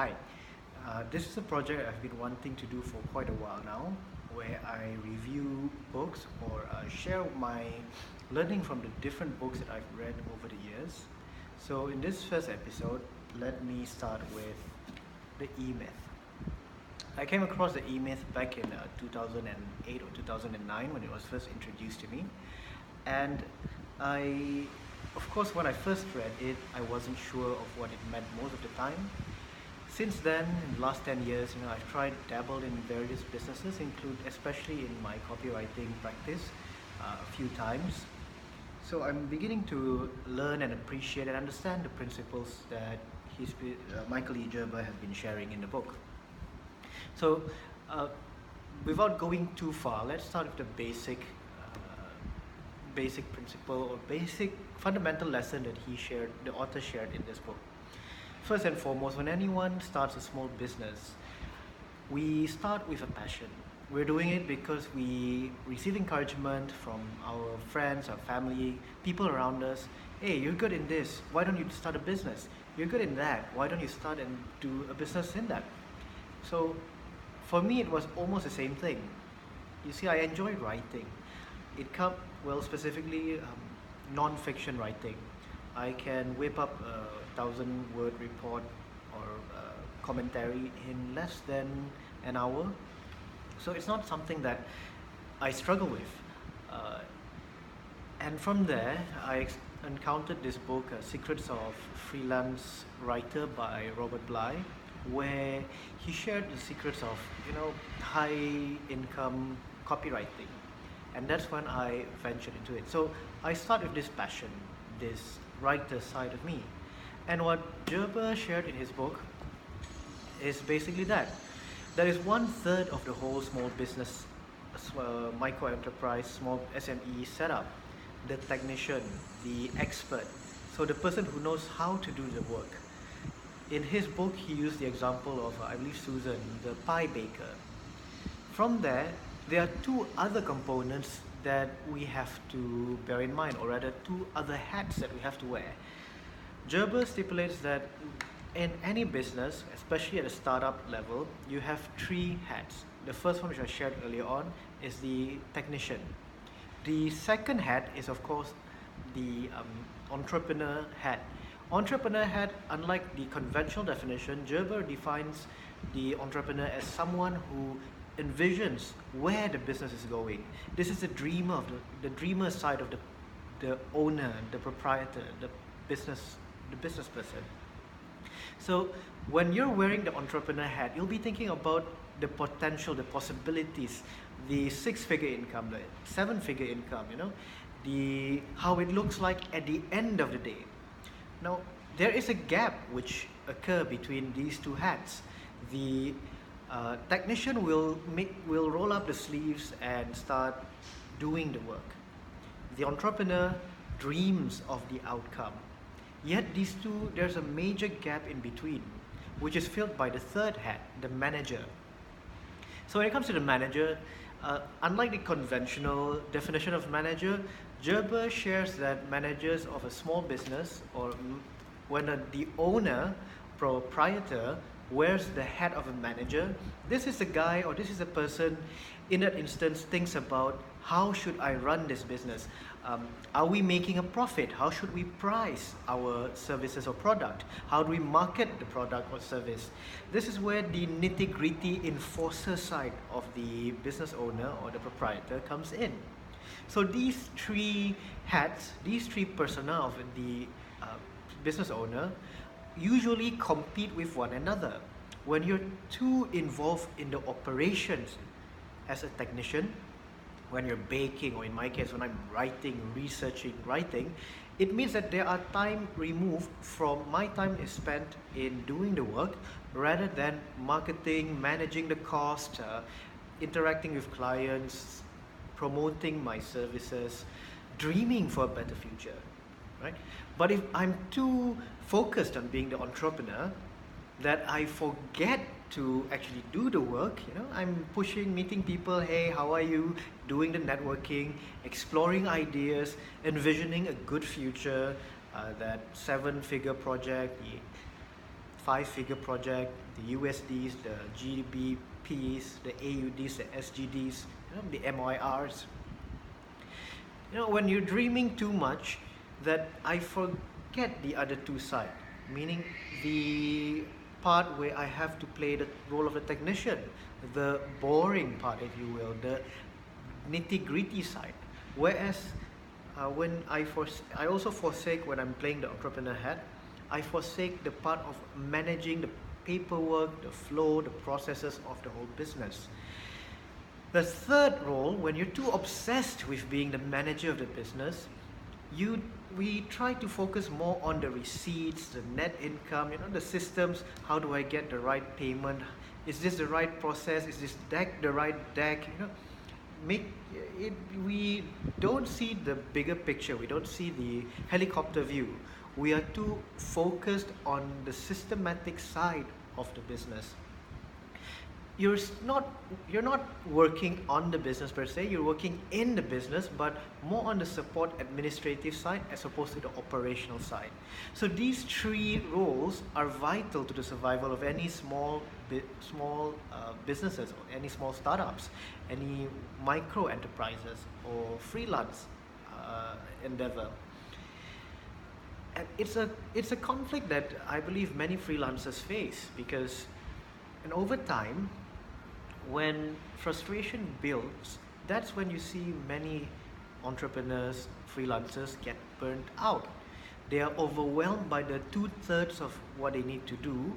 Hi. This is a project I've been wanting to do for quite a while now, where I review books or share my learning from the different books that I've read over the years. So, in this first episode, let me start with the E Myth. I came across the E Myth back in 2008 or 2009 when it was first introduced to me, and I, of course, when I first read it, I wasn't sure of what it meant most of the time. Since then, in the last 10 years, I've tried dabbled in various businesses, include especially in my copywriting practice a few times. So I'm beginning to learn and appreciate and understand the principles that Michael E. Gerber has been sharing in the book. So, uh, without going too far, let's start with the basic principle or basic fundamental lesson that the author shared in this book. First and foremost, when anyone starts a small business, we start with a passion. We're doing it because we receive encouragement from our friends, our family, people around us. Hey, you're good in this. Why don't you start a business? You're good in that. Why don't you start and do a business in that? So, for me, it was almost the same thing. You see, I enjoy writing. It come well, specifically non-fiction writing. I can whip up a 1,000-word report or commentary in less than an hour. So it's not something that I struggle with. Uh, and from there, encountered this book, Secrets of Freelance Writer by Robert Bly, where he shared the secrets of high income copywriting, and that's when I ventured into it. So I start with this passion, this writer side of me, and what Gerber shared in his book is basically that. That is one third of the whole small business, micro enterprise, small SME setup. The technician, the expert, so the person who knows how to do the work. In his book, he used the example of, I believe, Susan, the pie baker. From there are two other components that we have to bear in mind, or rather, two other hats that we have to wear. Gerber stipulates that in any business, especially at a startup level, you have three hats. The first one, which I shared earlier on, is the technician. The second hat is, of course, the entrepreneur hat. Entrepreneur hat, unlike the conventional definition, Gerber defines the entrepreneur as someone who envisions where the business is going. This is the dreamer of the dreamer side of the owner, the proprietor, the business person. So when you're wearing the entrepreneur hat, you'll be thinking about the potential, the possibilities, the six-figure income, the seven-figure income, the how it looks like at the end of the day. Now, there is a gap which occur between these two hats. The technician will roll up the sleeves and start doing the work. The entrepreneur dreams of the outcome. Yet these two, there's a major gap in between, which is filled by the third hat, the manager. So when it comes to the manager, unlike the conventional definition of manager, Gerber shares that managers of a small business, or when the owner, proprietor, wears the hat of a manager, this is the guy or this is the person in that instance thinks about, how should I run this business? Are we making a profit? How should we price our services or product? How do we market the product or service? This is where the nitty-gritty enforcer side of the business owner or the proprietor comes in. So these three hats, these three persona of the business owner usually compete with one another. When you're too involved in the operations as a technician, when you're baking, or in my case, when I'm writing, it means that there are time removed from my time is spent in doing the work rather than marketing, managing the cost, interacting with clients, promoting my services, dreaming for a better future, right? But if I'm too focused on being the entrepreneur that I forget to actually do the work, I'm pushing, meeting people, hey, how are you, doing the networking, exploring ideas, envisioning a good future, that seven-figure project, 5-figure project, the USDs, the GBPs, the AUDs, the SGDs, the MOIRs. When you're dreaming too much, that I forget the other two sides, meaning the part where I have to play the role of the technician, the boring part, if you will, the nitty-gritty side. Whereas when I also forsake, when I'm playing the entrepreneur hat, I forsake the part of managing the paperwork, the flow, the processes of the whole business. The third role, when you're too obsessed with being the manager of the business, we try to focus more on the receipts, the net income, the systems. How do I get the right payment? Is this the right process? Is this deck the right deck? We don't see the bigger picture. We don't see the helicopter view. We are too focused on the systematic side of the business. You're not working on the business per se, you're working in the business, but more on the support administrative side as opposed to the operational side. So these three roles are vital to the survival of any small businesses, or any small startups, any micro enterprises or freelance endeavor. And it's a conflict that I believe many freelancers face, because over time, when frustration builds, that's when you see many entrepreneurs, freelancers get burnt out. They are overwhelmed by the 2/3 of what they need to do,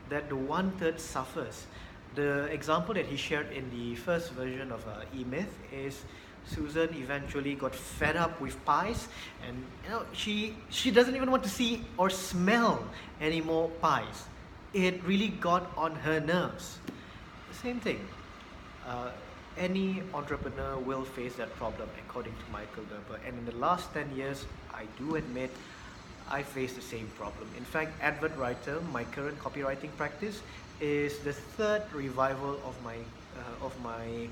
that the 1/3 suffers. The example that he shared in the first version of E-Myth is Susan eventually got fed up with pies, and she doesn't even want to see or smell any more pies. It really got on her nerves. Same thing. Any entrepreneur will face that problem, according to Michael Gerber. And in the last 10 years, I do admit I faced the same problem. In fact, advert writer, my current copywriting practice, is the third revival of my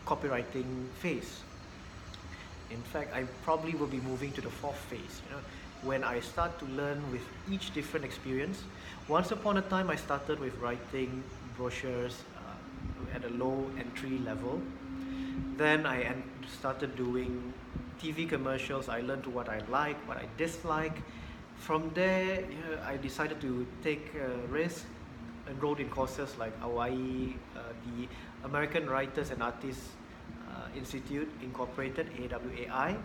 copywriting phase. In fact, I probably will be moving to the fourth phase. When I start to learn with each different experience. Once upon a time, I started with writing brochures at a low entry level. Then I started doing TV commercials. I learned what I like, what I dislike. From there, I decided to take a risk, enrolled in courses like Hawaii, the American Writers and Artists Institute Incorporated, AWAI,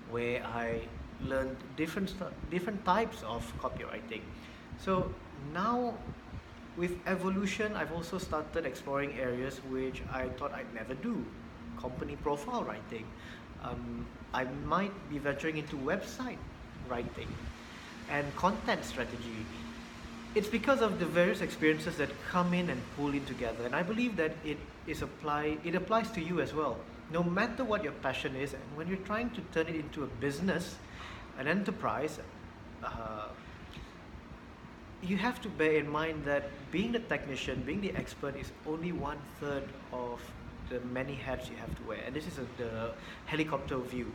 where I learned different types of copywriting. So now, with evolution, I've also started exploring areas which I thought I'd never do. Company profile writing. I might be venturing into website writing and content strategy. It's because of the various experiences that come in and pull in together, and I believe that it applies to you as well. No matter what your passion is, and when you're trying to turn it into a business, an enterprise, you have to bear in mind that being the technician, being the expert, is only 1/3 of the many hats you have to wear. And this is the helicopter view,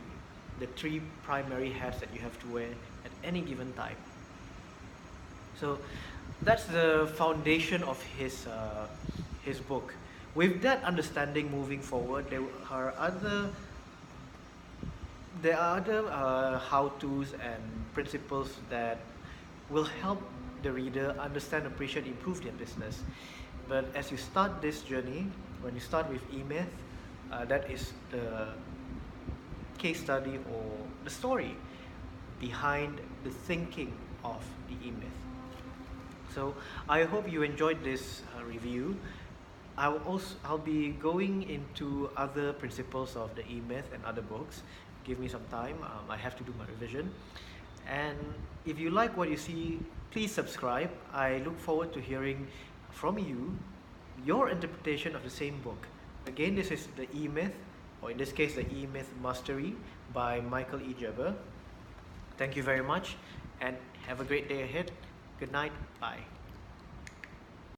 the 3 primary hats that you have to wear at any given time. So that's the foundation of his book. With that understanding moving forward, there are other how-tos and principles that will help the reader understand, appreciate, improve their business. But as you start this journey, when you start with E-Myth, that is the case study or the story behind the thinking of the E-Myth. So I hope you enjoyed this review. I'll be going into other principles of the E-Myth and other books. Give me some time. I have to do my revision. And if you like what you see, please subscribe. I look forward to hearing from you your interpretation of the same book. Again, this is the E-Myth, or in this case, the E-Myth Mastery by Michael E. Gerber. Thank you very much, and have a great day ahead. Good night. Bye.